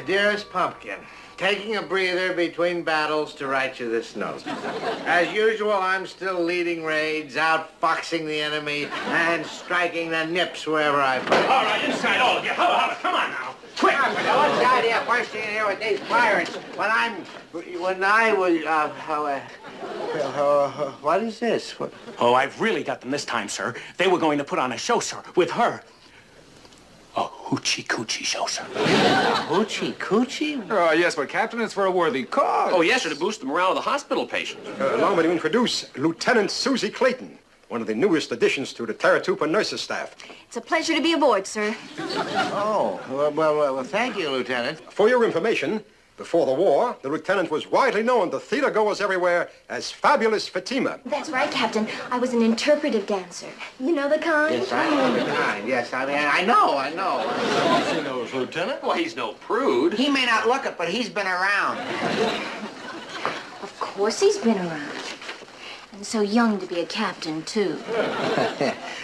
Dearest Pumpkin, taking a breather between battles to write you this note. As usual, I'm still leading raids, outfoxing the enemy, and striking the nips wherever I find. All right, inside, all of you. Holla, come on now. Quick! What's the idea of bursting in here with these pirates when I was, what is this? What? Oh, I've really got them this time, sir. They were going to put on a show, sir, with her. A hoochie-coochie show, sir. Hoochie-coochie? Yes, but Captain, it's for a worthy cause. Oh, yes, sir, to boost the morale of the hospital patients. Allow me to introduce Lieutenant Susie Clayton, one of the newest additions to the Taratupa nurses staff. It's a pleasure to be aboard, sir. Oh, well, thank you, Lieutenant. For your information, before the war, the lieutenant was widely known to theater-goers everywhere as Fabulous Fatima. That's right, Captain. I was an interpretive dancer. You know the kind? Yes, I know the kind. Yes, I mean, I know. He knows, Lieutenant. Well, he's no prude. He may not look it, but he's been around. Of course he's been around. And so young to be a captain, too.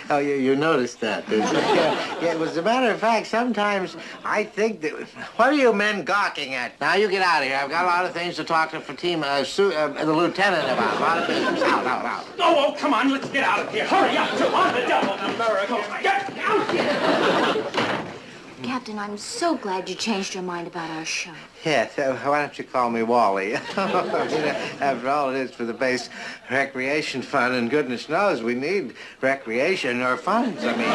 Oh, you noticed that, didn't you? Yeah, as a matter of fact, sometimes I think that... What are you men gawking at? Now, you get out of here. I've got a lot of things to talk to Fatima, the lieutenant about. A lot of business. Out. Oh, come on, let's get out of here. Hurry up, to on the devil, America. Get out here! Captain, I'm so glad you changed your mind about our show. Yes, why don't you call me Wally? After all, it is for the base recreation fund, and goodness knows we need recreation or funds, I mean.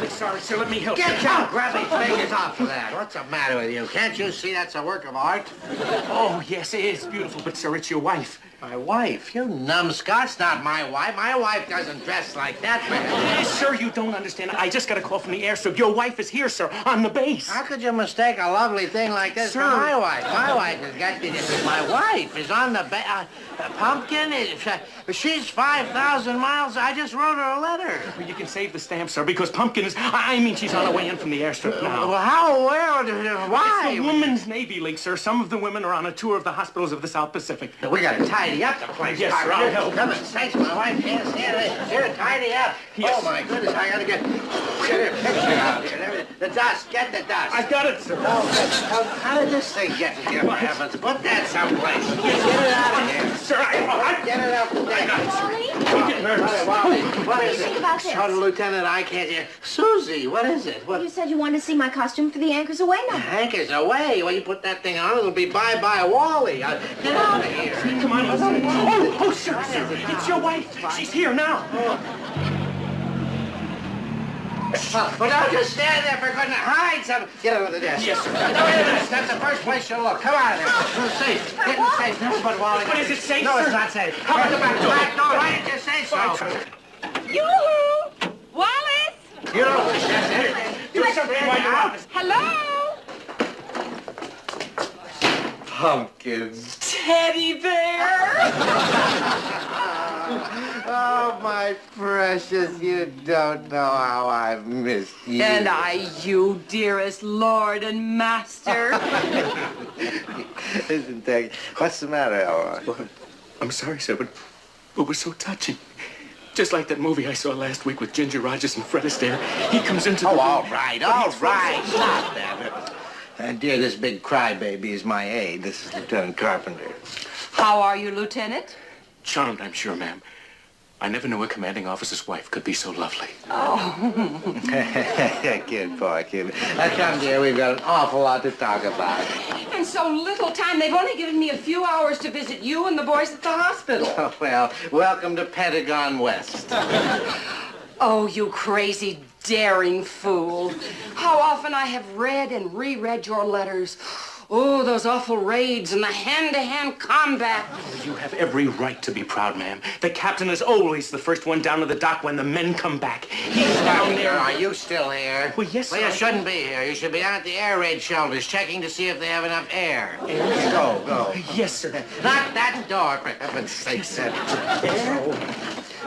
Sorry, sir, let me help Get you. your grubby fingers off of that. What's the matter with you? Can't you see that's a work of art? Oh, yes, it is beautiful, but, sir, it's your wife. My wife? You numbskull's not my wife. My wife doesn't dress like that, man. Sir, you don't understand. I just got a call from the airstrip. Your wife is here, sir, on the base. How could you mistake a lovely thing like this for my wife? My wife has got to... My wife is on the base. Pumpkin, she's 5,000 miles. I just wrote her a letter. Well, you can save the stamp, sir, because Pumpkin is... I mean, she's on her way in from the airstrip now. Well, how? Where? Why? It's the Women's Navy League, sir. Some of the women are on a tour of the hospitals of the South Pacific. We gotta tidy up the place. Yes, sir, I'll help. Heaven's sakes, my wife can't stand it. Here, tidy up. Yes. Oh, my goodness, I gotta get a picture out here. The dust, get the dust. I got it, sir. Oh, how did this thing get here, for heavens? Put that someplace. Get it out of here. Sir, Get it up there. Wally? Don't get nervous. What do you is think it? about this? Oh, Lieutenant, I can't hear. Susie, what is it? What? You said you wanted to see my costume for the Anchors Away now. Anchors away. When you put that thing on, it'll be bye-bye Wally. Get out of here. Come on. Oh, sir, it's your wife. She's here now. Well, don't just stand there for goodness. Hide some. Get under the desk. Yes, sir. That's the first place you'll look. Come on there. It's safe. Get in safe. Never put Wally. But is it safe, No, sir? it's not safe. How about the back door? Back door. Why didn't you say so? Yoo-hoo! Wallace! You don't think that's it. Do something while you're out. Hello? Pumpkins. Teddy bear! Oh, my precious, you don't know how I've missed you. And I, you dearest lord and master. Isn't that... What's the matter, Elroy? Well, I'm sorry, sir, but it was so touching. Just like that movie I saw last week with Ginger Rogers and Fred Astaire. He comes into the room. All right. Stop that. Dear, this big crybaby is my aide. This is Lieutenant Carpenter. How are you, Lieutenant? Charmed, I'm sure, ma'am. I never knew a commanding officer's wife could be so lovely. Kid, boy, kid. Come, dear, we've got an awful lot to talk about. And so little time. They've only given me a few hours to visit you and the boys at the hospital. Oh, well, welcome to Pentagon West. Oh, you crazy, daring fool. How often I have read and reread your letters. Oh, those awful raids and the hand-to-hand combat. You have every right to be proud, ma'am. The captain is always the first one down to the dock when the men come back. He's down there. Are you still here? Well, yes, Well, sir. you shouldn't be here. You should be down at the air raid shelters checking to see if they have enough air. Go. Yes, sir. Lock that door, for heaven's sake, sir.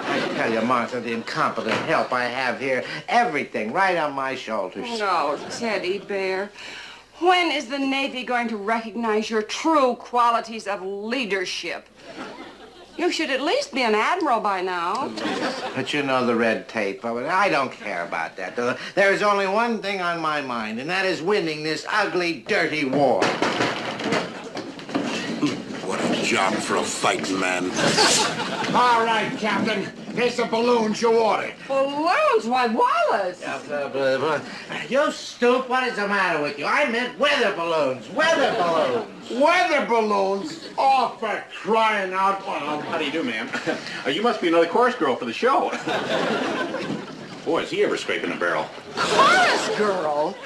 I tell you, Martha, the incompetent help I have here, everything right on my shoulders. No, Teddy Bear. When is the Navy going to recognize your true qualities of leadership? You should at least be an admiral by now. But you know the red tape. I don't care about that. There is only one thing on my mind, and that is winning this ugly, dirty war. What a job for a fighting man. All right, Captain. Here's the balloons you ordered. Balloons? Why, Wallace? You stoop, what is the matter with you? I meant weather balloons. Weather balloons. Weather balloons? Oh, for crying out loud. How do you do, ma'am? You must be another chorus girl for the show. Boy, is he ever scraping a barrel. Chorus girl?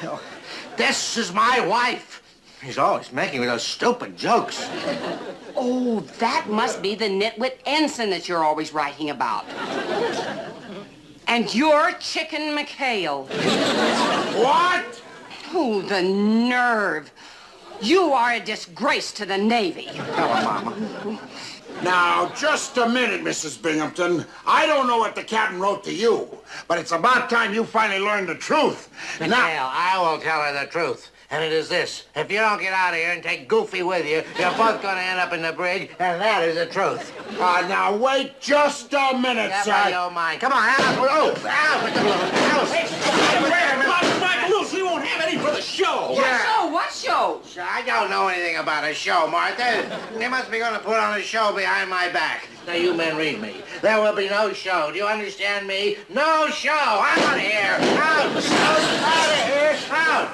This is my wife. He's always making those stupid jokes. Oh, that must be the nitwit ensign that you're always writing about. And you're Chicken McHale. What? Oh, the nerve. You are a disgrace to the Navy. Tell him, Mama. Now, just a minute, Mrs. Binghamton. I don't know what the captain wrote to you, but it's about time you finally learned the truth. McHale, I will tell her the truth. And it is this. If you don't get out of here and take Goofy with you, you're both going to end up in the brig, and that is the truth. Now, wait just a minute, Never sir. you mind. Come on, out. Oh, out with the balloons. My balloons, we won't have any for the show. What show? I don't know anything about a show, Martha. They must be going to put on a show behind my back. Now, you men read me. There will be no show. Do you understand me? No show. I'm out of here. Out. Out of here. Out.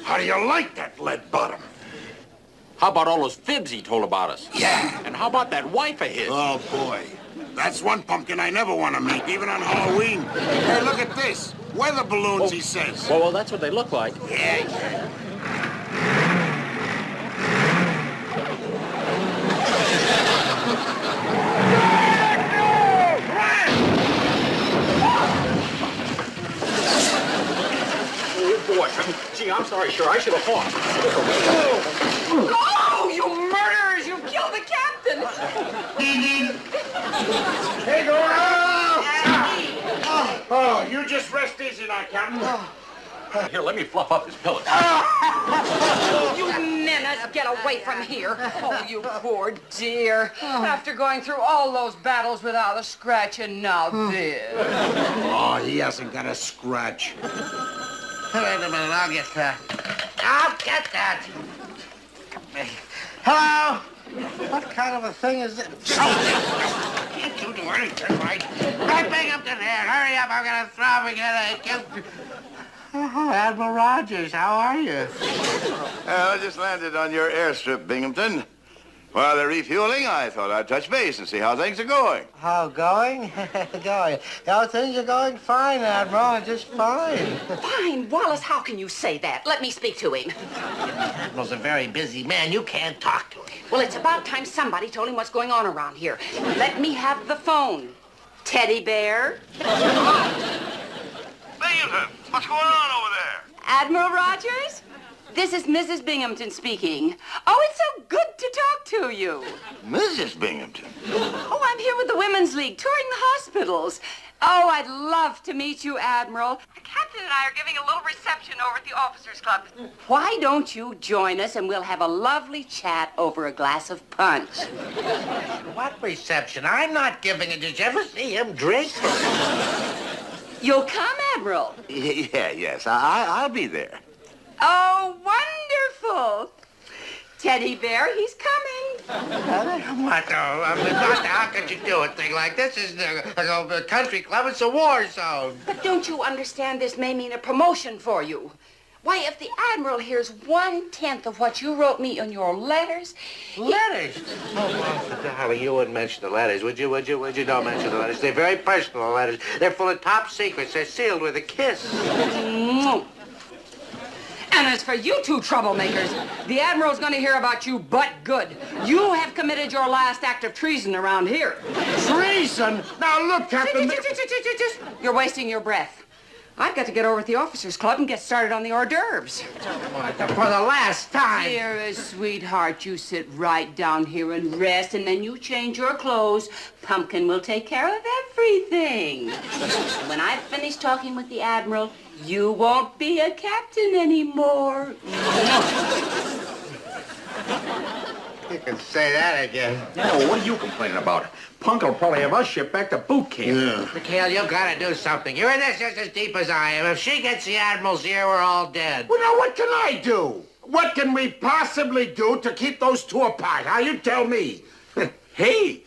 How do you like that, lead bottom? How about all those fibs he told about us? Yeah. And how about that wife of his? Oh, boy. That's one pumpkin I never want to meet, even on Halloween. Hey, look at this. Weather balloons, he says. Well, that's what they look like. Yeah. Boy, gee, I'm sorry, sure, I should have fought. Oh, you murderers! You killed the captain! Hey, go Oh, you just rest easy now, Captain. Here, let me fluff up his pillow. You menace! Get away from here! Oh, you poor dear. After going through all those battles without a scratch, and now this. Oh, he hasn't got a scratch. Wait a minute, I'll get that. Hello? What kind of a thing is this? Can't you do anything right? Hey, Binghamton here. Hurry up. I'm going to throw and get a... Oh, Admiral Rogers, how are you? I just landed on your airstrip, Binghamton. While they're refueling, I thought I'd touch base and see how things are going. How going? Going. Oh, things are going fine, Admiral. Just fine. Fine, Wallace, how can you say that? Let me speak to him. Admiral's a very busy man. You can't talk to him. Well, it's about time somebody told him what's going on around here. Let me have the phone. Teddy Bear? Binghamton, what's going on over there? Admiral Rogers? This is Mrs. Binghamton speaking. Oh, it's so good to talk to you. Mrs. Binghamton. Oh, I'm here with the Women's League, touring the hospitals. Oh, I'd love to meet you, Admiral. The captain and I are giving a little reception over at the Officers Club. Why don't you join us and we'll have a lovely chat over a glass of punch? What reception? I'm not giving it. Did you ever see him drink? You'll come, Admiral? Yes, I'll be there. Oh, wonderful. Teddy Bear, he's coming. What the? How could you do a thing like this? This is a country club. It's a war zone. But don't you understand this may mean a promotion for you? Why, if the Admiral hears 1/10 of what you wrote me in your letters... Letters? Oh, Martha, darling, you wouldn't mention the letters, would you? Would you? Don't mention the letters. They're very personal letters. They're full of top secrets. They're sealed with a kiss. And as for you two troublemakers, the Admiral's going to hear about you but good. You have committed your last act of treason around here. Treason? Now, look, Captain... You're wasting your breath. I've got to get over at the officers' club and get started on the hors d'oeuvres. Martha, for the last time. Dearest sweetheart, you sit right down here and rest, and then you change your clothes. Pumpkin will take care of everything. When I've finished talking with the Admiral, you won't be a captain anymore. You can say that again. Yeah, well, what are you complaining about? Punk will probably have us shipped back to boot camp. Yeah. McHale, you've got to do something. You're in this just as deep as I am. If she gets the Admiral's ear, we're all dead. Well, now, what can I do? What can we possibly do to keep those two apart? How you tell me? Hey,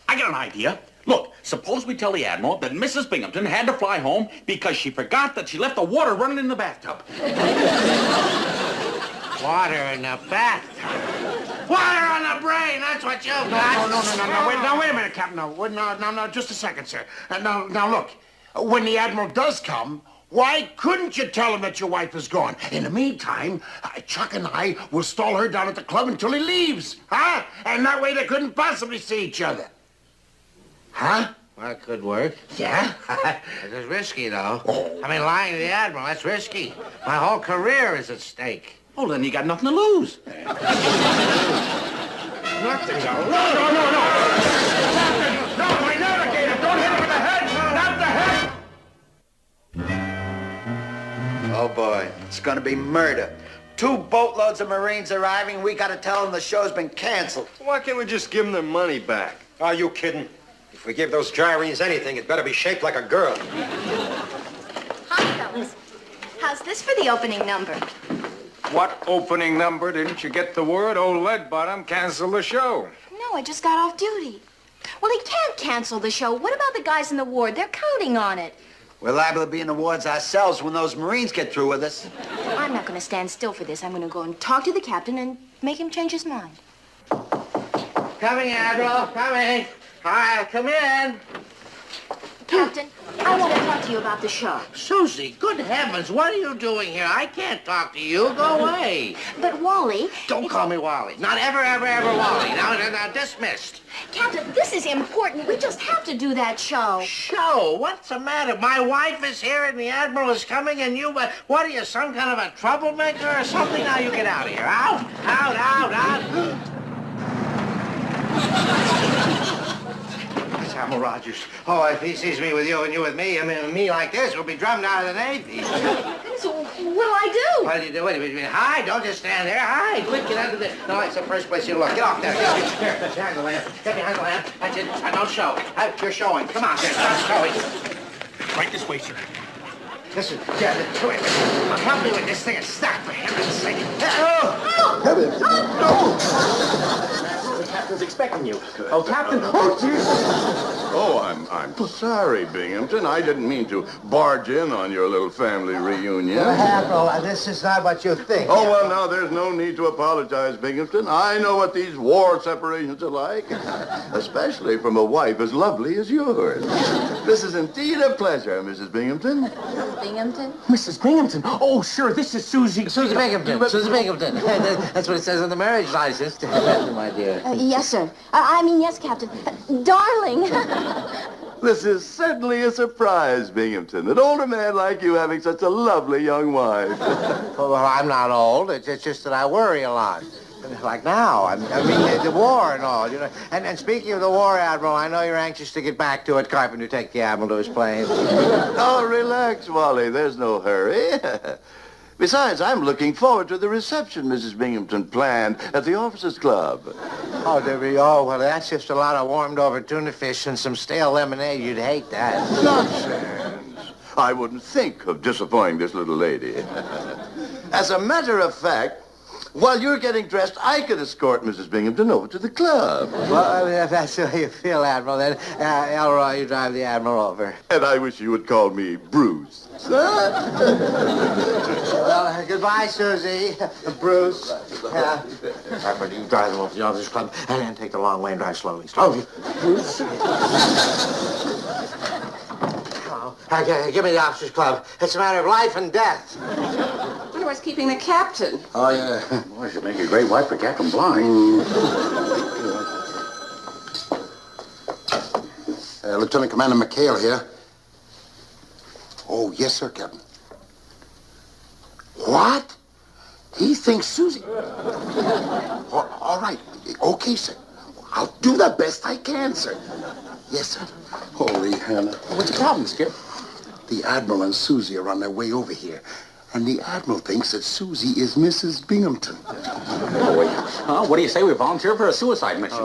I got an idea. Look, suppose we tell the Admiral that Mrs. Binghamton had to fly home because she forgot that she left the water running in the bathtub. Water in the bathtub. Water on the brain, that's what you've got. No, wait a minute, Captain. No, just a second, sir. Now, look, when the Admiral does come, why couldn't you tell him that your wife is gone? In the meantime, Chuck and I will stall her down at the club until he leaves, huh? And that way they couldn't possibly see each other. Huh? Well, that could work. Yeah? It's risky, though. I mean, lying to the Admiral, that's risky. My whole career is at stake. Well, then you got nothing to lose. Nothing to lose? No. No, my navigator, don't hit him with the head. Not the head. Oh, boy, it's gonna be murder. 2 boatloads of Marines arriving. We gotta tell them the show's been canceled. Why can't we just give them their money back? Are you kidding? If we give those gyrenes anything, it better be shaped like a girl. Hi, fellas. How's this for the opening number? What opening number? Didn't you get the word? Old Leadbottom canceled the show. No, I just got off duty. Well, he can't cancel the show. What about the guys in the ward? They're counting on it. We're liable to be in the wards ourselves when those Marines get through with us. I'm not going to stand still for this. I'm going to go and talk to the captain and make him change his mind. Coming, Admiral, coming. Hi, come in. Captain, I want to talk to you about the show. Susie, good heavens, what are you doing here? I can't talk to you. Go away. But Wally... Don't call me Wally. Not ever, Wally. Now, dismissed. Captain, this is important. We just have to do that show. Show? What's the matter? My wife is here and the Admiral is coming and you... what are you, some kind of a troublemaker or something? Now you get out of here. Out. Samuel Rogers. Oh, if he sees me with you and you with me, I mean, me like this, we'll be drummed out of the Navy. So what do I do? What do you do? Wait a minute. Hide. Don't just stand there. Hide. Quick, get under there. No, it's the first place you look. Get off there. Here, get behind the lamp. Get behind the lamp. That's it. Don't show. You're showing. Come on, there. Stop showing. Right this way, sir. Listen, help me with this thing. It's stuck, for heaven's sake. The captain's expecting you. Oh, Captain. Oh, Jesus. Oh, I'm sorry, Binghamton. I didn't mean to barge in on your little family reunion. Admiral, this is not what you think. Oh, well, now, there's no need to apologize, Binghamton. I know what these war separations are like, especially from a wife as lovely as yours. This is indeed a pleasure, Mrs. Binghamton. Binghamton? Mrs. Binghamton. Oh, sure, this is Susie. Susie Binghamton. Susie Binghamton. That's what it says on the marriage license, my dear. Yes, sir. I mean, yes, Captain. Darling. This is certainly a surprise, Binghamton. An older man like you having such a lovely young wife. Well, I'm not old. It's just that I worry a lot. Like now. I mean, the war and all, you know. And speaking of the war, Admiral, I know you're anxious to get back to it. Carpenter, take the Admiral to his plane. Oh, relax, Wally. There's no hurry. Besides, I'm looking forward to the reception Mrs. Binghamton planned at the Officers' Club. Oh, well, that's just a lot of warmed-over tuna fish and some stale lemonade. You'd hate that. Nonsense. I wouldn't think of disappointing this little lady. As a matter of fact, While you're getting dressed, I could escort Mrs. Binghamton over to the club. Well, if that's the way you feel, Admiral, then Elroy, you drive the Admiral over. And I wish you would call me Bruce. Well, goodbye, Susie. Bruce. But you drive them over to the officers' club and then take the long way and drive slowly. Slowly. Bruce. Okay, give me the officers' club. It's a matter of life and death. I wonder what's keeping the captain. Oh, yeah. Boy, she'd make a great wife for Captain Blind. Lieutenant Commander McHale here. Oh, yes, sir, Captain. What? He thinks Susie... all right. Okay, sir. I'll do the best I can, sir. Yes, sir. Holy Hannah. What's the problem, Skip? The Admiral and Susie are on their way over here. And the Admiral thinks that Susie is Mrs. Binghamton. Huh? What do you say we volunteer for a suicide mission?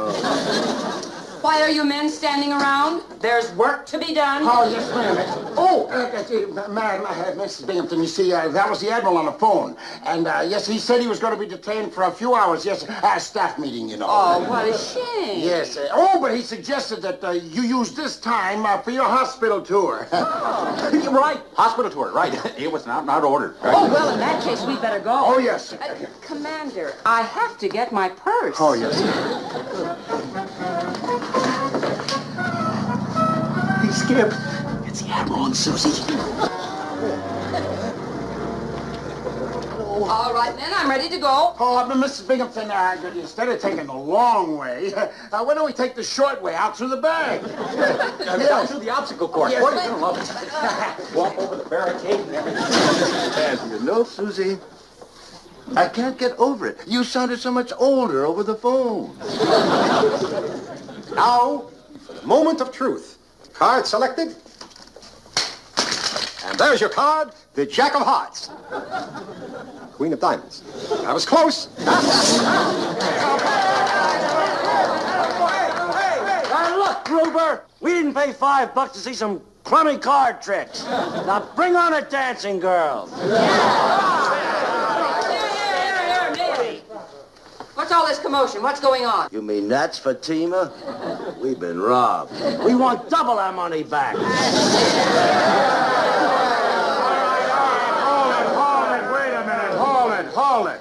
Why are you men standing around? There's work to be done. Oh, yes, ma'am. Oh, Mrs. Binghamton, you see, that was the Admiral on the phone. And, yes, he said he was going to be detained for a few hours. Yes, staff meeting, you know. Oh, what a shame. Yes. But he suggested that you use this time for your hospital tour. Right. Hospital tour, right. It was not ordered. Right? Oh, well, in that case, we better go. Oh, yes. Commander, I have to get my purse. Oh, yes. Hey, Skip. It's the Admiral and Susie. All right, then, I'm ready to go. Oh, but Mrs. Binghamton, instead of taking the long way, why don't we take the short way out through the bag? Down through the obstacle course. Yes. Boy, you're gonna love it. Walk over the barricade and everything. And you know, Susie, I can't get over it. You sounded so much older over the phone. Now, for the moment of truth. Card selected. And there's your card, the Jack of Hearts. Queen of Diamonds. That was close. Look, Gruber, we didn't pay $5 to see some crummy card tricks. Now bring on a dancing girl. What's all this commotion? What's going on? You mean that's Fatima? We've been robbed. We want double our money back. Hold it.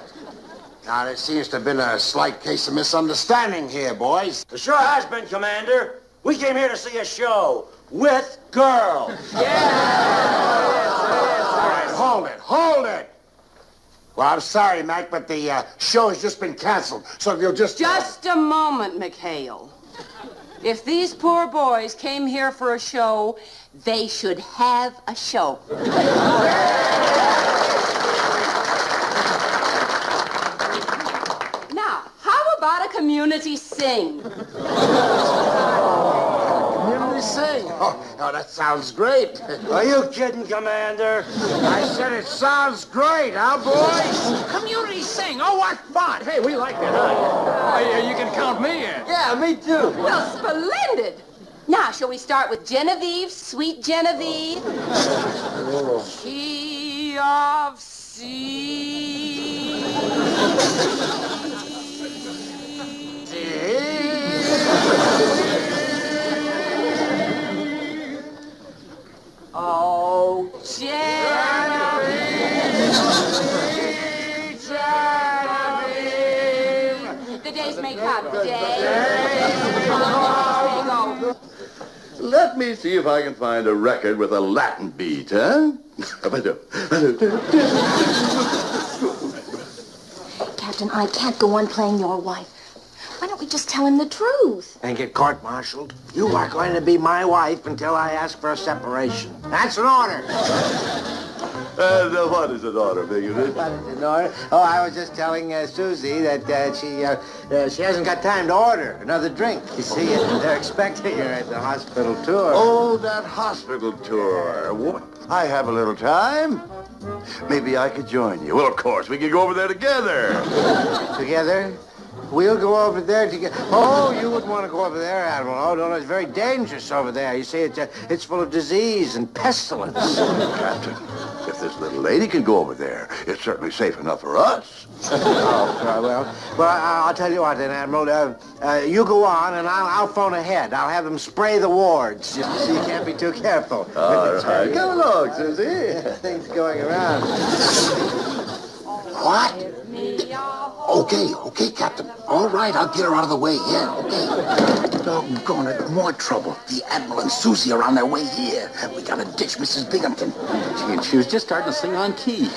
Now, there seems to have been a slight case of misunderstanding here, boys. There sure has been, Commander. We came here to see a show with girls. All right, hold it. Well, I'm sorry, Mac, but the show has just been canceled. So if you'll just... Just a moment, McHale. If these poor boys came here for a show, they should have a show. Now, how about a community sing? Community sing? Oh, that sounds great. Are you kidding, Commander? I said it sounds great, huh, boys? Community sing. Oh, what fun. Hey, we like that, huh? You can count me in. Yeah, me too. Well, splendid. Now, shall we start with Genevieve, sweet Genevieve? She of sea. Oh, Genevieve. The days may come. The days may go. Let me see if I can find a record with a Latin beat, huh? Captain, I can't go on playing your wife. Why don't we just tell him the truth? And get court-martialed. You are going to be my wife until I ask for a separation. That's an order. What is an order, Binghamton? What is an order? Oh, I was just telling Susie that she hasn't got time to order another drink. You see, they're expecting her at the hospital tour. Oh, that hospital tour. What? I have a little time. Maybe I could join you. Well, of course, we could go over there together. Together? We'll go over there together. Oh, you wouldn't want to go over there, Admiral. Oh, no, it's very dangerous over there. You see, it's full of disease and pestilence. Captain, if this little lady can go over there. It's certainly safe enough for us. Well, I'll tell you what then, Admiral. You go on, and I'll phone ahead. I'll have them spray the wards. You see, you can't be too careful. All right. Come along, Susie. Things going around. What? Okay, Captain. All right, I'll get her out of the way. Yeah, okay. Doggone it, more trouble. The Admiral and Susie are on their way here. We gotta ditch Mrs. Binghamton. Gee, and she was just starting to sing on key.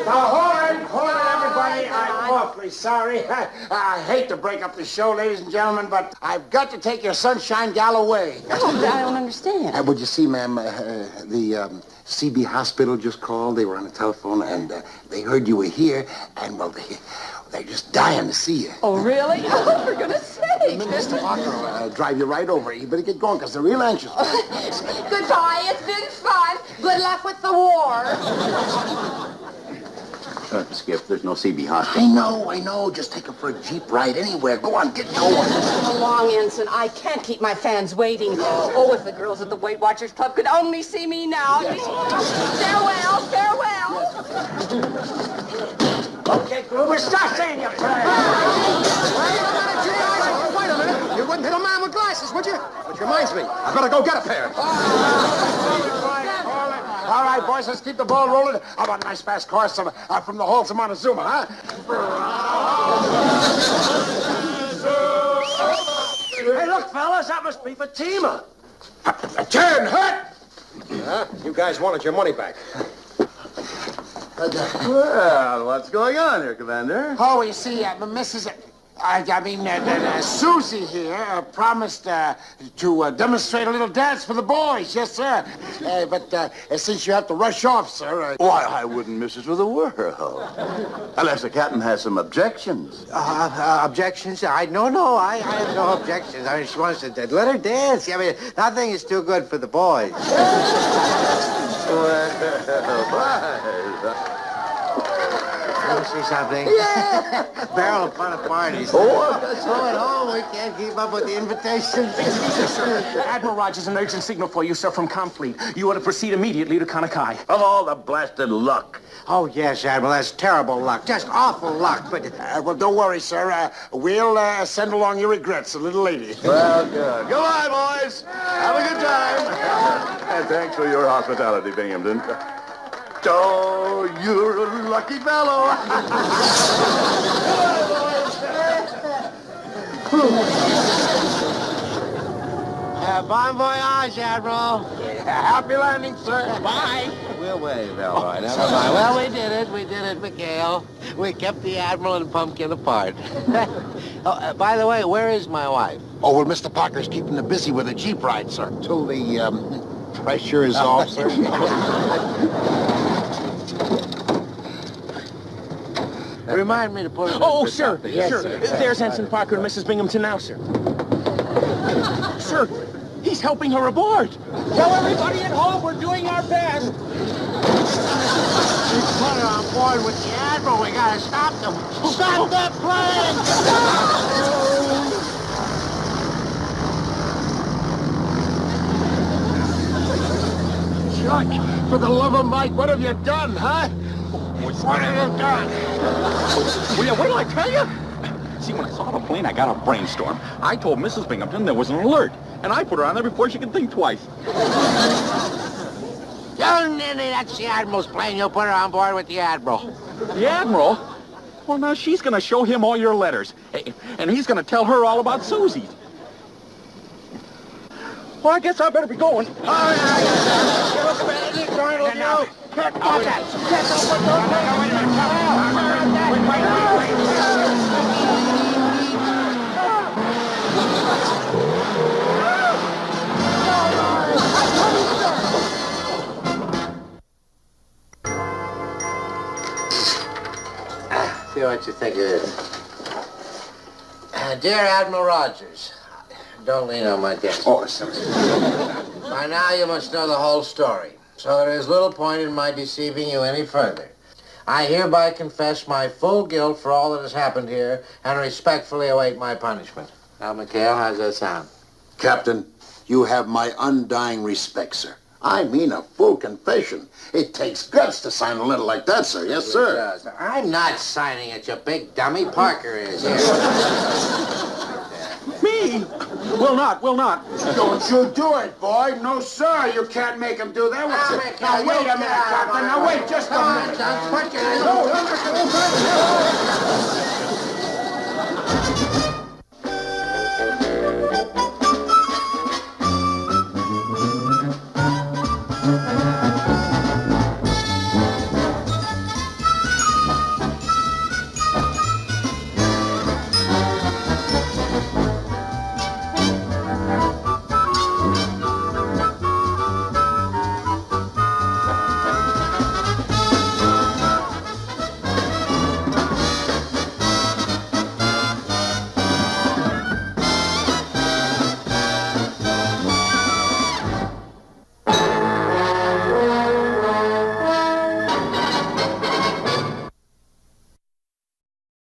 Now, hold it, everybody. I'm awfully sorry. I hate to break up the show, ladies and gentlemen, but I've got to take your sunshine gal away. Oh, but I don't understand. Would you see, ma'am, the CB hospital just called. They were on the telephone, and they heard you were here, and, well, they're just dying to see you. Oh, really? Oh, for goodness sake. Mr. Parker will drive you right over. You better get going, because they're real anxious. Goodbye. It's been fun. Good luck with the war. Skip, there's no CB hospital. I know. Just take her for a Jeep ride anywhere. Go on, get going. Come along, Ensign. I can't keep my fans waiting. Oh, if the girls at the Weight Watchers Club could only see me now. Farewell, farewell. Okay, Gruber, stop saying your prayers. Wait a minute. You wouldn't hit a man with glasses, would you? Which reminds me, I better go get a pair. All right, boys, let's keep the ball rolling. How about a nice fast chorus from the halls of Montezuma, huh? Hey, look, fellas, that must be Fatima. Turn, hut! You guys wanted your money back. Well, what's going on here, Commander? Oh, you see, Mrs. Susie here promised to demonstrate a little dance for the boys. Yes, sir. But since you have to rush off, sir... Why, I wouldn't miss it for the world. Unless the captain has some objections. Objections? No, I have no objections. I mean, she wants to let her dance. I mean, nothing is too good for the boys. Want to see something? Yeah. Barrel of fun at parties. Oh, that's at home. We can't keep up with the invitations. Admiral Rogers, an urgent signal for you, sir, from Compfleet. You are to proceed immediately to Kanakai. Of all the blasted luck. Oh, yes, Admiral. That's terrible luck. Just awful luck. But well, don't worry, sir. We'll send along your regrets a little later. Well, good. Goodbye, boys. Have a good time. And thanks for your hospitality, Binghamton. Oh, you're a lucky fellow. Bon voyage, Admiral. Happy landing, sir. Bye. We'll wave, all right. Never mind. Well, we did it, McHale. We kept the Admiral and Pumpkin apart. By the way, where is my wife? Oh, well, Mr. Parker's keeping her busy with a Jeep ride, sir. Till the pressure is off, sir. Remind me to put it Oh, in sir. yes, Sir. sir. There's Ensign Parker and Mrs. Binghamton now, sir. Sir, he's helping her aboard. Tell everybody at home we're doing our best. Put her on board with the Admiral. We gotta stop them. Stop that plane! Chuck, for the love of Mike, what have you done, huh? What have you done? Well, yeah, what did I tell you? See, when I saw the plane, I got a brainstorm. I told Mrs. Binghamton there was an alert, and I put her on there before she could think twice. Young Ninny, that's the Admiral's plane. You'll put her on board with the Admiral. The Admiral? Well, now she's going to show him all your letters, and he's going to tell her all about Susie. Well, I guess I better be going. See what you think of this. Dear Admiral Rogers, don't lean on my desk. Oh, By now you must know the whole story, so there is little point in my deceiving you any further. I hereby confess my full guilt for all that has happened here and respectfully await my punishment. Now, McHale, how's that sound? Captain, you have my undying respect, sir. I mean a full confession. It takes guts to sign a letter like that, sir. Yes, sir. I'm not signing it, you big dummy. Parker is. Me? Will not. Don't you do it, boy. No, sir. You can't make him do that. Now, wait a minute, Captain. Now, wait just a minute. Put your